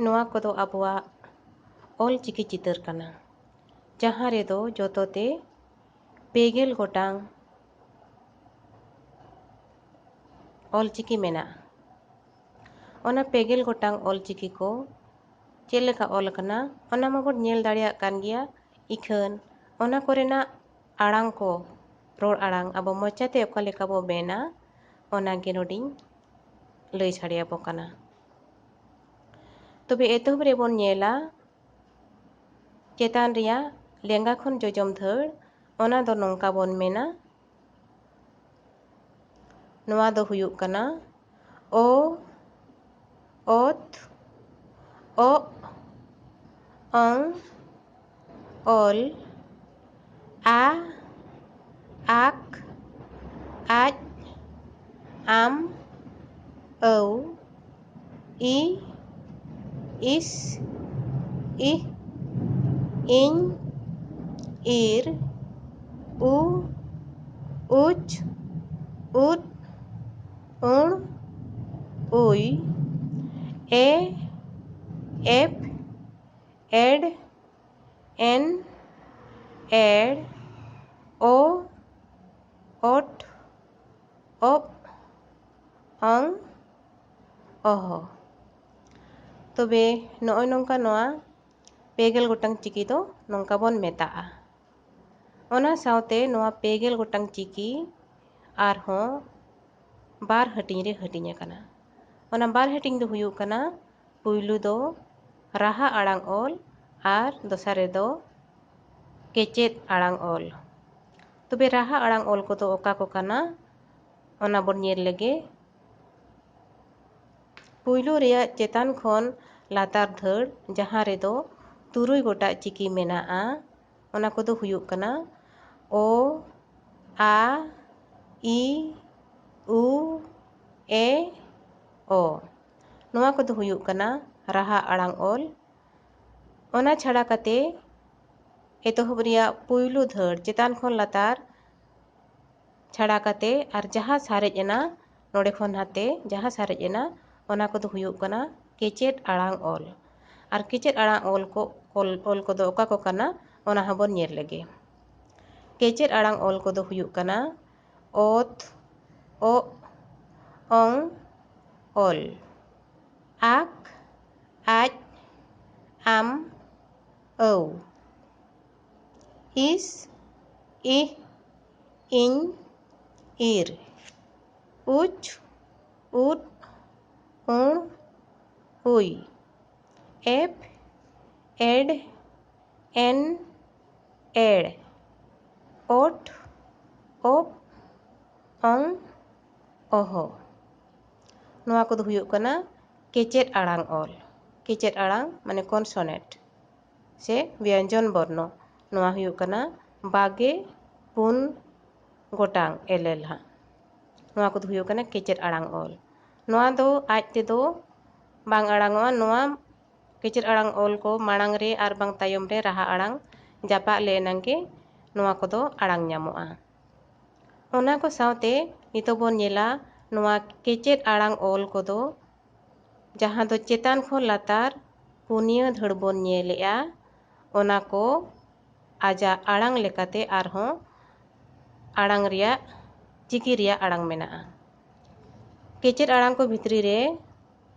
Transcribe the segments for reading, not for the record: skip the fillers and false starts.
ᱱᱚᱣᱟ ᱠᱚᱫᱚ ᱟᱵᱚᱣᱟᱜ ᱚᱞᱪᱤᱠᱤ ᱪᱤᱛᱟᱹᱨ ᱠᱟᱱᱟ, ᱡᱟᱦᱟᱸ ᱨᱮᱫᱚ ᱡᱚᱛᱚᱛᱮ 90 ᱜᱚᱴᱟᱝ ᱚᱞᱪᱤᱠᱤ ᱢᱮᱱᱟᱜᱼᱟ᱾ ᱚᱱᱟ 90 ᱜᱚᱴᱟᱝ ᱚᱞᱪᱤᱠᱤ ᱠᱚ ᱪᱮᱫ ᱞᱮᱠᱟ ᱚᱞ ᱟᱠᱟᱱᱟ ᱚᱱᱟ ᱢᱟᱵᱚᱱ ᱧᱮᱞ ᱫᱟᱲᱮᱭᱟᱜ ᱠᱟᱱ ᱜᱮᱭᱟ᱾ ᱤᱠᱷᱟᱹᱱ ᱚᱱᱟ ᱠᱚᱨᱮᱱᱟᱜ ᱟᱲᱟᱝ ᱠᱚ, ᱨᱚᱲ ᱟᱲᱟᱝ ᱟᱵᱚ ᱢᱚᱪᱟᱛᱮ ᱚᱠᱟ ᱞᱮᱠᱟ ᱵᱚ ᱢᱮᱱᱟ ᱚᱱᱟᱜᱮ ᱱᱚᱰᱮᱧ ᱞᱟᱹᱭ ᱥᱟᱰᱮᱭᱟᱵᱚ ᱠᱟᱱᱟ᱾ ᱛᱚᱵᱮ ᱮᱛᱚᱦᱚᱵ ᱨᱮᱵᱚᱱ ᱧᱮᱞᱟ ᱪᱮᱛᱟᱱ ᱨᱮᱭᱟᱜ ᱞᱮᱸᱜᱟ ᱠᱷᱚᱱ ᱡᱚᱡᱚᱢ ᱫᱷᱟᱹᱲ, ᱚᱱᱟ ᱫᱚ ᱱᱚᱝᱠᱟ ᱵᱚᱱ ᱢᱮᱱᱟ᱾ ᱱᱚᱣᱟ ᱫᱚ ᱦᱩᱭᱩᱜ ᱠᱟᱱᱟ ᱚ, ᱚᱛ, ᱚᱜ, ᱚᱝ, ᱚᱞ, ᱟ, ᱟᱠ, ᱟᱡ, ᱟᱢ, ᱟᱹᱣ, ᱤ, ᱤᱥ, ᱤᱦ, ᱤᱧ, ᱤᱨ, ᱩ, ᱩᱪ, ᱩᱫ, ᱩᱬ, ᱩᱭ, ᱮ, ᱮᱯ, ᱮᱰ, ᱮᱱ, ᱮᱲ, ᱚ, ᱚᱴ, ᱚᱯ, ᱚᱝ, ᱚᱦᱚ᱾ ᱛᱚᱵᱮ ᱱᱚᱜᱼᱚᱭ ᱱᱚᱝᱠᱟ ᱱᱚᱣᱟ 90 ᱜᱚᱴᱟᱝ ᱪᱤᱠᱤ ᱫᱚ ᱱᱚᱝᱠᱟ ᱵᱚᱱ ᱢᱮᱛᱟᱜᱼᱟ᱾ ᱚᱱᱟ ᱥᱟᱶᱛᱮ ᱱᱚᱣᱟ 90 ᱜᱚᱴᱟᱝ ᱪᱤᱠᱤ ᱟᱨᱦᱚᱸ ᱵᱟᱨ ᱦᱟᱹᱴᱤᱧ ᱨᱮ ᱦᱟᱹᱴᱤᱧ ᱟᱠᱟᱱᱟ᱾ ᱚᱱᱟ ᱵᱟᱨ ᱦᱟᱹᱴᱤᱧ ᱫᱚ ᱦᱩᱭᱩᱜ ᱠᱟᱱᱟ, ᱯᱩᱭᱞᱩ ᱫᱚ ᱨᱟᱦᱟ ᱟᱲᱟᱝ ᱚᱞ ᱟᱨ ᱫᱚᱥᱟᱨ ᱨᱮᱫᱚ ᱠᱮᱪᱮᱫ ᱟᱲᱟᱝ ᱚᱞ᱾ ᱛᱚᱵᱮ ᱨᱟᱦᱟ ᱟᱲᱟᱝ ᱚᱞ ᱠᱚᱫᱚ ᱚᱠᱟ ᱠᱚ ᱠᱟᱱᱟ ᱚᱱᱟ ᱵᱚᱱ ᱧᱮᱞ ᱞᱮᱜᱮ᱾ ᱯᱩᱭᱞᱩ ᱨᱮᱭᱟᱜ ᱪᱮᱛᱟᱱ ᱠᱷᱚᱱ ᱞᱟᱛᱟᱨ ᱫᱷᱟᱹᱲ ᱡᱟᱦᱟᱸ ᱨᱮᱫᱚ 6 ᱜᱚᱴᱟᱜ ᱪᱤᱠᱤ ᱢᱮᱱᱟᱜᱼᱟ, ᱚᱱᱟ ᱠᱚᱫᱚ ᱦᱩᱭᱩᱜ ᱠᱟᱱᱟ ᱚ, ᱟ, ᱤ, ᱩ, ᱮ, ᱚ᱾ ᱱᱚᱣᱟ ᱠᱚᱫᱚ ᱦᱩᱭᱩᱜ ᱠᱟᱱᱟ ᱨᱟᱦᱟ ᱟᱲᱟᱝ ᱚᱞ᱾ ᱚᱱᱟ ᱪᱷᱟᱲᱟ ᱠᱟᱛᱮ ᱮᱛᱚᱦᱚᱵ ᱨᱮᱭᱟᱜ ᱯᱩᱭᱞᱩ ᱫᱷᱟᱹᱲ ᱪᱮᱛᱟᱱ ᱠᱷᱚᱱ ᱞᱟᱛᱟᱨ ᱪᱷᱟᱲᱟ ᱠᱟᱛᱮ ᱟᱨ ᱡᱟᱦᱟᱸ ᱥᱟᱨᱮᱡ ᱮᱱᱟ ᱱᱚᱰᱮ ᱠᱷᱚᱱ ᱱᱟᱛᱮ ᱡᱟᱦᱟᱸ ᱥᱟᱨᱮᱡ ᱮᱱᱟ ᱚᱱᱟ ᱠᱚᱫᱚ ᱦᱩᱭᱩᱜ ᱠᱟᱱᱟ ᱠᱮᱪᱮᱫ ᱟᱲᱟᱝ ᱚᱞ᱾ ᱟᱨ ᱠᱮᱪᱮᱫ ᱟᱲᱟᱝ ᱚᱞ ᱠᱚᱫᱚ ᱚᱠᱟ ᱠᱚ ᱠᱟᱱᱟ ᱚᱱᱟ ᱦᱚᱸᱵᱚᱱ ᱧᱮᱞ ᱞᱮᱜᱮ᱾ ᱠᱮᱪᱮᱫ ᱟᱲᱟᱝ ᱚᱞ ᱠᱚᱫᱚ ᱦᱩᱭᱩᱜ ᱠᱟᱱᱟ ᱚᱛ, ᱚᱜ, ᱚᱝ, ᱚᱞ, ᱟᱠ, ᱟᱡ, ᱟᱢ, ᱟᱹᱣ, ᱤᱥ, ᱤᱦ, ᱤᱧ, ᱤᱨ, ᱩᱪ, ᱩᱫ, ᱩᱬ, ᱩᱭ, ᱮᱯ, ᱮᱰ, ᱮᱱ, ᱮᱲ, ᱚᱴ, ᱚᱯ, ᱚᱝ, ᱚᱦᱚ᱾ ᱱᱚᱣᱟ ᱠᱚᱫᱚ ᱦᱩᱭᱩᱜ ᱠᱟᱱᱟ ᱠᱮᱪᱮᱫ ᱟᱲᱟᱝ ᱚᱞ᱾ ᱠᱮᱪᱮᱫ ᱟᱲᱟᱝ ᱢᱟᱱᱮ ᱠᱚᱱᱥᱚᱱᱮᱱᱴ ᱥᱮ ᱵᱮᱧᱡᱚᱱ ᱵᱚᱨᱱᱚ᱾ ᱱᱚᱣᱟ ᱦᱩᱭᱩᱜ ᱠᱟᱱᱟ 24 ᱜᱚᱴᱟᱝ ᱮᱞᱮᱞ ᱦᱟᱸᱜ᱾ ᱱᱚᱣᱟ ᱠᱚᱫᱚ ᱦᱩᱭᱩᱜ ᱠᱟᱱᱟ ᱠᱮᱪᱮᱫ ᱟᱲᱟᱝ ᱚᱞ᱾ ᱱᱚᱣᱟ ᱫᱚ ᱟᱡ ᱛᱮᱫᱚ ᱵᱟᱝ ᱟᱲᱟᱝᱚᱜᱼᱟ᱾ ᱱᱚᱣᱟ ᱠᱮᱪᱮᱫ ᱟᱲᱟᱝ ᱚᱞ ko ᱢᱟᱲᱟᱝ re ᱟᱨ ᱵᱟᱝ ᱛᱟᱭᱚᱢ re ᱨᱟᱦᱟ ᱟᱲᱟᱝ ᱡᱟᱯᱟᱜ ᱞᱮᱱᱟᱝ ᱜᱮ ᱱᱚᱣᱟ ᱠᱚᱫᱚ ᱟᱲᱟᱝ ᱧᱟᱢᱚᱜᱼᱟ᱾ ᱚᱱᱟ ᱠᱚ ᱥᱟᱶᱛᱮ ᱱᱤᱛᱚᱜ ᱵᱚᱱ ᱧᱮᱞᱟ ᱱᱚᱣᱟ ᱠᱮᱪᱮᱫ ᱟᱲᱟᱝ ᱚᱞ ᱠᱚᱫᱚ ᱡᱟᱦᱟᱸ ᱫᱚ ᱪᱮᱛᱟᱱ ᱠᱷᱚᱱ ᱞᱟᱛᱟᱨ ᱯᱩᱱᱭᱟᱹ ᱫᱷᱟᱹᱲ ᱵᱚᱱ ᱧᱮᱞᱮᱜᱼᱟ, ᱚᱱᱟ ko ᱟᱡᱟᱜ ᱟᱲᱟᱝ ᱞᱮᱠᱟᱛᱮ ᱟᱨᱦᱚᱸ ᱟᱲᱟᱝ ᱨᱮᱭᱟᱜ ᱪᱤᱠᱤ ᱨᱮᱭᱟᱜ ᱟᱲᱟᱝ ᱢᱮᱱᱟᱜᱼᱟ᱾ ᱠᱮᱪᱮᱫ ᱟᱲᱟᱝ ko ᱵᱷᱤᱛᱨᱤ ᱨᱮ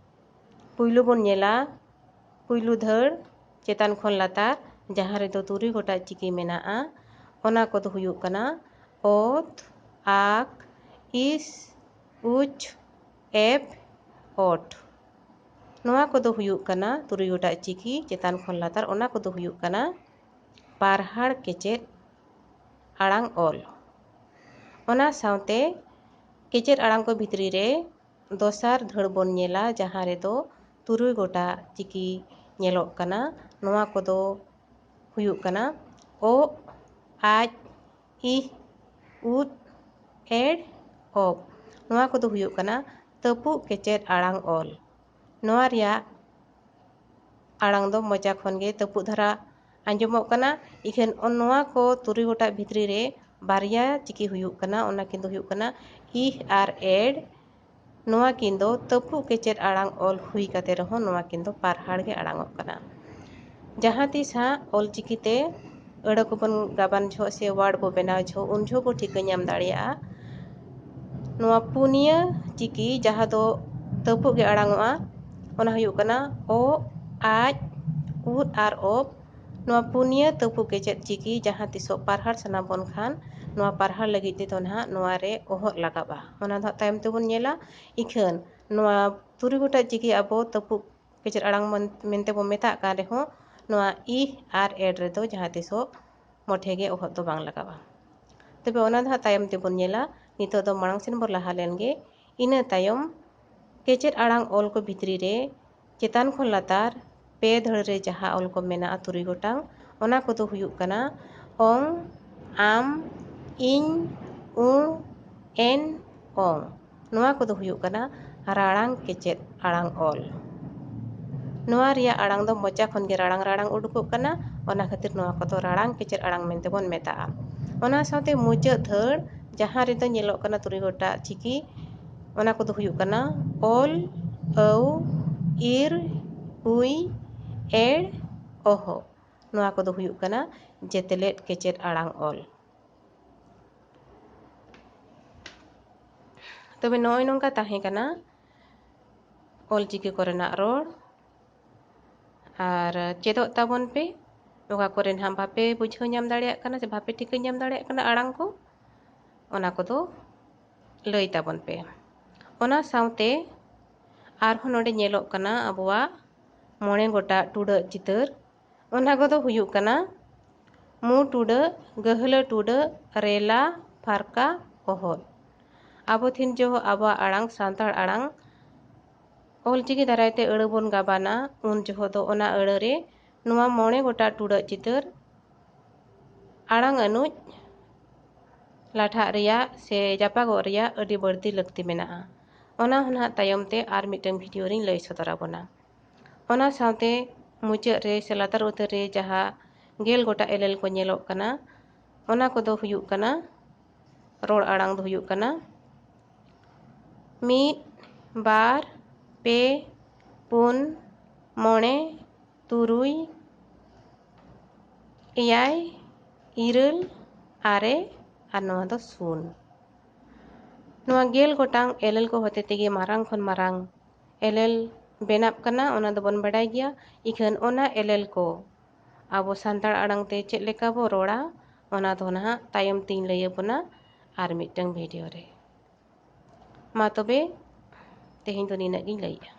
ᱯᱩᱭᱞᱩ ᱵᱚᱱ ᱧᱮᱞᱟ ᱯᱩᱭᱞᱩ ᱫᱷᱟᱹᱲ ᱪᱮᱛᱟᱱ ᱠᱷᱚᱱ ᱞᱟᱛᱟᱨ ᱡᱟᱦᱟᱸ ᱨᱮᱫᱚ 6 ᱜᱚᱴᱟᱜ ᱪᱤᱠᱤ ᱢᱮᱱᱟᱜᱼᱟ, ᱚᱱᱟ ᱠᱚᱫᱚ ᱦᱩᱭᱩᱜ ᱠᱟᱱᱟ ᱚᱛ, ᱟᱠ, ᱤᱥ, ᱩᱪ, ᱮᱯ, ᱚᱴ᱾ ᱱᱚᱣᱟ ᱠᱚᱫᱚ ᱦᱩᱭᱩᱜ ᱠᱟᱱᱟ 6 ᱜᱚᱴᱟᱜ ᱪᱤᱠᱤ ᱪᱮᱛᱟᱱ ᱠᱷᱚᱱ ᱞᱟᱛᱟᱨ, ᱚᱱᱟ ᱠᱚᱫᱚ ᱦᱩᱭᱩᱜ ᱠᱟᱱᱟ ᱯᱟᱨᱦᱟᱲ ᱠᱮᱪᱮᱫ ᱟᱲᱟᱝ ᱚᱞ᱾ ᱚᱱᱟ ᱥᱟᱶᱛᱮ ᱠᱮᱪᱮᱫ ᱟᱲᱟᱝ ko ᱵᱷᱤᱛᱨᱤ ᱨᱮ ᱫᱚᱥᱟᱨ ᱫᱷᱟᱹᱲ ᱵᱚᱱ ᱧᱮᱞᱟ ᱡᱟᱦᱟᱸ ᱨᱮᱫᱚ 6 ᱜᱚᱴᱟᱜ ᱪᱤᱠᱤ ᱧᱮᱞᱚᱜ ᱠᱟᱱᱟ᱾ ᱱᱚᱣᱟ ᱠᱚᱫᱚ ᱦᱩᱭᱩᱜ ᱠᱟᱱᱟ ᱚᱜ, ᱟᱡ, ᱤᱦ, ᱩᱫ, ᱮᱲ, ᱚᱯ᱾ ᱱᱚᱣᱟ ᱠᱚᱫᱚ ᱦᱩᱭᱩᱜ ᱠᱟᱱᱟ ᱛᱟᱹᱯᱩᱜ ᱠᱮᱪᱮᱫ ᱟᱲᱟᱝ ᱚᱞ᱾ ᱱᱚᱣᱟ ᱨᱮᱭᱟᱜ ᱟᱲᱟᱝ ᱫᱚ ᱢᱚᱪᱟ ᱠᱷᱚᱱ ᱜᱮ ᱛᱟᱹᱯᱩᱜ ᱫᱷᱟᱨᱟ ᱟᱸᱡᱚᱢᱚᱜ ᱠᱟᱱᱟ᱾ ᱤᱠᱷᱟᱹᱱ ᱱᱚᱣᱟ ko 6 ᱜᱚᱴᱟᱜ ᱵᱷᱤᱛᱨᱤ ᱨᱮ ᱵᱟᱨᱭᱟ ᱪᱤᱠᱤ ᱦᱩᱭᱩᱜ ᱠᱟᱱᱟ, ᱚᱱᱟ ᱠᱤᱱ ᱫᱚ ᱦᱩᱭᱩᱜ ᱠᱟᱱᱟ ᱤᱦ ᱟᱨ ᱮᱲ᱾ ᱱᱚᱣᱟ ᱠᱤᱱ ᱫᱚ ᱛᱟᱹᱯᱩᱜ ᱠᱮᱪᱮᱫ ᱟᱲᱟᱝ ᱚᱞ ᱦᱩᱭ ᱠᱟᱛᱮ ᱨᱮᱦᱚᱸ ᱱᱚᱣᱟ ᱠᱤᱱ ᱫᱚ ᱯᱟᱨᱦᱟᱲ ᱜᱮ ᱟᱲᱟᱝᱚᱜ ᱠᱟᱱᱟ। ᱡᱟᱦᱟᱸ ᱛᱤᱥ ᱦᱟᱸᱜ ᱚᱞᱪᱤᱠᱤᱛᱮ ᱟᱹᱲᱟᱹ ᱠᱚᱵᱚᱱ ᱜᱟᱵᱟᱱ ᱡᱚᱦᱚᱜ ᱥᱮ ᱳᱣᱟᱨᱰ ᱵᱚ ᱵᱮᱱᱟᱣ ᱡᱚᱦᱚᱜ ᱩᱱ ᱡᱚᱦᱚᱜ ᱵᱚ ᱴᱷᱤᱠᱟᱹ ᱧᱟᱢ ᱫᱟᱲᱮᱭᱟᱜᱼᱟ ᱱᱚᱣᱟ ᱯᱩᱱᱭᱟᱹ ᱪᱤᱠᱤ ᱡᱟᱦᱟᱸ ᱫᱚ ᱛᱟᱹᱯᱩᱜ ᱜᱮ ᱟᱲᱟᱝᱚᱜᱼᱟ ᱚᱱᱟ ᱦᱩᱭᱩᱜ ᱠᱟᱱᱟ ᱚ, ᱟᱡ, ᱩᱫ ᱟᱨ ᱚᱵ। ᱱᱚᱣᱟ ᱯᱩᱱᱭᱟᱹ ᱛᱟᱹᱯᱩᱜ ᱠᱮᱪᱮᱫ ᱪᱤᱠᱤ ᱡᱟᱦᱟᱸ ᱛᱤᱥᱚᱜ ᱯᱟᱨᱦᱟᱲ ᱥᱟᱱᱟ ᱵᱚᱱ ᱠᱷᱟᱱ ᱱᱚᱣᱟ ᱯᱟᱨᱦᱟᱲ ᱞᱟᱹᱜᱤᱫ ᱛᱮᱫᱚ ᱱᱟᱦᱟᱜ ᱱᱚᱣᱟ ᱨᱮ ᱚᱦᱚᱫ ᱞᱟᱜᱟᱜᱼᱟ। ᱚᱱᱟ ᱫᱚ ᱛᱟᱭᱚᱢ ᱛᱮᱵᱚᱱ ᱧᱮᱞᱟ ᱤᱠᱷᱟᱹᱱ ᱱᱚᱣᱟ 3 ᱜᱚᱴᱟᱝ ᱪᱤᱠᱤ ᱟᱵᱚ ᱛᱟᱹᱯᱩᱜ ᱠᱮᱪᱮᱫ ᱟᱲᱟᱝ ᱢᱮᱱᱛᱮ ᱵᱚᱱ ᱢᱮᱛᱟᱜ ᱠᱟᱱ ᱨᱮᱦᱚᱸ ᱱᱚᱣᱟ ᱤ ᱟᱨ ᱮᱰ ᱨᱮᱫᱚ ᱡᱟᱦᱟᱸ ᱛᱤᱥᱚᱜ ᱢᱚᱴᱷᱮ ᱜᱮ ᱚᱦᱚᱫ ᱫᱚ ᱵᱟᱝ ᱞᱟᱜᱟᱜᱼᱟ। ᱛᱚᱵᱮ ᱚᱱᱟ ᱫᱚ ᱛᱟᱭᱚᱢ ᱛᱮᱵᱚᱱ ᱧᱮᱞᱟ ᱱᱤᱛᱚᱜ ᱫᱚ ᱢᱟᱲᱟᱝ ᱥᱮᱱ ᱵᱚᱱ ᱞᱟᱦᱟ ᱞᱮᱱᱜᱮ ᱤᱱᱟᱹ ᱛᱟᱭᱚᱢ ᱠᱮᱪᱮᱫ ᱟᱲᱟᱝ ᱚᱞ ᱠᱚ ᱵᱷᱤᱛᱨᱤ ᱨᱮ ᱪᱮᱛᱟᱱ ᱠᱷᱚᱱ ᱞᱟᱛᱟᱨ 2 ᱫᱷᱟᱹᱲ ᱨᱮ ᱡᱟᱦᱟᱸ ᱚᱞ ᱠᱚ ᱢᱮᱱᱟᱜᱼᱟ 3 ᱜᱚᱴᱟᱝ ᱚᱱᱟ ᱠᱚᱫᱚ ᱦᱩᱭᱩᱜ ᱠᱟᱱᱟ ᱚᱝ, ᱟᱢ, ᱤᱧ, ᱩᱲ, ᱮᱱ, ᱚᱝ। ᱱᱚᱣᱟ ᱠᱚᱫᱚ ᱦᱩᱭᱩᱜ ᱠᱟᱱᱟ ᱨᱟᱲᱟᱝ ᱠᱮᱪᱮᱫ ᱟᱲᱟᱝ ᱚᱞ। ᱱᱚᱣᱟ ᱨᱮᱭᱟᱜ ᱟᱲᱟᱝ ᱫᱚ ᱢᱚᱪᱟ ᱠᱷᱚᱱ ᱜᱮ ᱨᱟᱲᱟᱝ ᱨᱟᱲᱟᱝ ᱩᱰᱩᱠᱚᱜ ᱠᱟᱱᱟ ᱚᱱᱟ ᱠᱷᱟᱹᱛᱤᱨ ᱱᱚᱣᱟ ᱠᱚᱫᱚ ᱨᱟᱲᱟᱝ ᱠᱮᱪᱮᱫ ᱟᱲᱟᱝ ᱢᱮᱱᱛᱮ ᱵᱚᱱ ᱢᱮᱛᱟᱜᱼᱟ। ᱚᱱᱟ ᱥᱟᱶᱛᱮ ᱢᱩᱪᱟᱹᱫ ᱫᱷᱟᱹᱲ ᱡᱟᱦᱟᱸ ᱨᱮᱫᱚ ᱧᱮᱞᱚᱜ ᱠᱟᱱᱟ 3 ᱜᱚᱴᱟᱝ ᱪᱤᱠᱤ ᱚᱱᱟ ᱠᱚᱫᱚ ᱦᱩᱭᱩᱜ ᱠᱟᱱᱟ ᱚᱞ, ᱟᱹᱣ, ᱤᱨ, ᱩᱭ, ᱮᱲ, ᱚᱦᱚ। ᱱᱚᱣᱟ ᱠᱚᱫᱚ ᱦᱩᱭᱩᱜ ᱠᱟᱱᱟ ᱡᱮᱛᱮᱞᱮᱫ ᱠᱮᱪᱮᱫ ᱟᱲᱟᱝ ᱚᱞ। ᱛᱚᱵᱮ ᱱᱚᱜᱼᱚᱭ ᱱᱚᱝᱠᱟ ᱛᱟᱦᱮᱸ ᱠᱟᱱᱟ ᱚᱞᱪᱤᱠᱤ ᱠᱚᱨᱮᱱᱟᱜ ᱨᱚᱲ ᱟᱨ ᱪᱮᱫᱚᱜ ᱛᱟᱵᱚᱱ ᱯᱮ ᱚᱠᱟ ᱠᱚᱨᱮ ᱱᱟᱦᱟᱜ ᱵᱟᱯᱮ ᱵᱩᱡᱷᱟᱹᱣ ᱧᱟᱢ ᱫᱟᱲᱮᱭᱟᱜ ᱠᱟᱱᱟ ᱥᱮ ᱵᱟᱯᱮ ᱴᱷᱤᱠᱟᱹ ᱧᱟᱢ ᱫᱟᱲᱮᱭᱟᱜ ᱠᱟᱱᱟ ᱟᱲᱟᱝ ᱠᱚ ᱚᱱᱟ ᱠᱚᱫᱚ ᱞᱟᱹᱭ ᱛᱟᱵᱚᱱ ᱯᱮ। ᱚᱱᱟ ᱥᱟᱶᱛᱮ ᱟᱨᱦᱚᱸ ᱱᱚᱰᱮ ᱧᱮᱞᱚᱜ ᱠᱟᱱᱟ ᱟᱵᱚᱣᱟᱜ 9 ᱜᱚᱴᱟᱝ ᱴᱩᱰᱟᱹᱜ ᱪᱤᱛᱟᱹᱨ ᱚᱱᱟ ᱠᱚᱫᱚ ᱦᱩᱭᱩᱜ ᱠᱟᱱᱟ ᱢᱩ ᱴᱩᱰᱟᱹᱜ, ᱜᱟᱹᱦᱞᱟᱹ ᱴᱩᱰᱟᱹᱜ, ᱨᱮᱞᱟ, ᱯᱷᱟᱨᱠᱟ, ᱚᱦᱚᱫ। ᱟᱵᱚ ᱛᱤᱱ ᱡᱚᱦᱚᱜ ᱟᱵᱚᱣᱟᱜ ᱟᱲᱟᱝ ᱥᱟᱱᱛᱟᱲ ᱟᱲᱟᱝ ᱚᱞᱪᱤᱠᱤ ᱫᱟᱨᱟᱭᱛᱮ ᱟᱹᱲᱟᱹ ᱵᱚᱱ ᱜᱟᱵᱟᱱᱟ ᱩᱱ ᱡᱚᱦᱚᱜ ᱫᱚ ᱚᱱᱟ ᱟᱹᱲᱟᱹ ᱨᱮ ᱱᱚᱣᱟ 9 ᱜᱚᱴᱟᱝ ᱴᱩᱰᱟᱹᱜ ᱪᱤᱛᱟᱹᱨ ᱟᱲᱟᱝ ᱟᱹᱱᱩᱡ ᱞᱟᱴᱷᱟᱜ ᱨᱮᱭᱟᱜ ᱥᱮ ᱡᱟᱯᱟᱜᱚᱜ ᱨᱮᱭᱟᱜ ᱟᱹᱰᱤ ᱵᱟᱹᱲᱛᱤ ᱞᱟᱹᱠᱛᱤ ᱢᱮᱱᱟᱜᱼᱟ। ᱚᱱᱟ ᱦᱚᱸ ᱱᱟᱦᱟᱜ ᱛᱟᱭᱚᱢ te ᱟᱨ ᱢᱤᱫᱴᱟᱝ ᱵᱷᱤᱰᱤᱭᱳ ᱨᱤᱧ ᱞᱟᱹᱭ ᱥᱚᱫᱚᱨ ᱟᱵᱚᱱᱟ। ᱚᱱᱟ ᱥᱟᱶᱛᱮ ᱢᱩᱪᱟᱹᱫ ᱨᱮ ᱥᱮ ᱞᱟᱛᱟᱨ ᱩᱛᱟᱹᱨ ᱨᱮ ᱡᱟᱦᱟᱸ 10 ᱜᱚᱴᱟᱝ ᱮᱞᱮᱞ ᱠᱚ ᱧᱮᱞᱚᱜ ᱠᱟᱱᱟ ᱚᱱᱟ ᱠᱚᱫᱚ ᱦᱩᱭᱩᱜ ᱠᱟᱱᱟ ᱨᱚᱲ ᱟᱲᱟᱝ ᱫᱚ ᱦᱩᱭᱩᱜ ᱠᱟᱱᱟ 1, 2, 3, 4, 5, 6, 7, 8, 9 ᱟᱨ ᱱᱚᱣᱟ ᱫᱚ 0। ᱱᱚᱣᱟ 10 ᱜᱚᱴᱟᱝ ᱮᱞᱮᱞ ᱠᱚ ᱦᱚᱛᱮ ᱛᱮᱜᱮ ᱢᱟᱨᱟᱝ ᱠᱷᱚᱱ ᱢᱟᱨᱟᱝ ᱮᱞᱮᱞ ᱵᱮᱱᱟᱜ ᱠᱟᱱᱟ ᱚᱱᱟ ᱫᱚᱵᱚᱱ ᱵᱟᱰᱟᱭ ᱜᱮᱭᱟ ᱤᱠᱷᱟᱹᱱ ᱚᱱᱟ ᱮᱞᱮᱞ ᱠᱚ ᱟᱵᱚ ᱥᱟᱱᱛᱟᱲ ᱟᱲᱟᱝ te ᱪᱮᱫ ᱞᱮᱠᱟ ᱵᱚ ᱨᱚᱲᱟ ᱚᱱᱟ ᱫᱚ ᱱᱟᱦᱟᱜ ᱛᱟᱭᱚᱢ ᱛᱤᱧ ᱞᱟᱹᱭ ᱟᱵᱚᱱᱟ ᱟᱨ ᱢᱤᱫᱴᱟᱝ ᱵᱷᱤᱰᱤᱭᱳ ᱨᱮ। ᱢᱟ ᱛᱚᱵᱮ ᱛᱮᱦᱮᱧ ᱫᱚ ᱱᱤᱱᱟᱹᱜ ᱜᱤᱧ ᱞᱟᱹᱭᱮᱜᱼᱟ।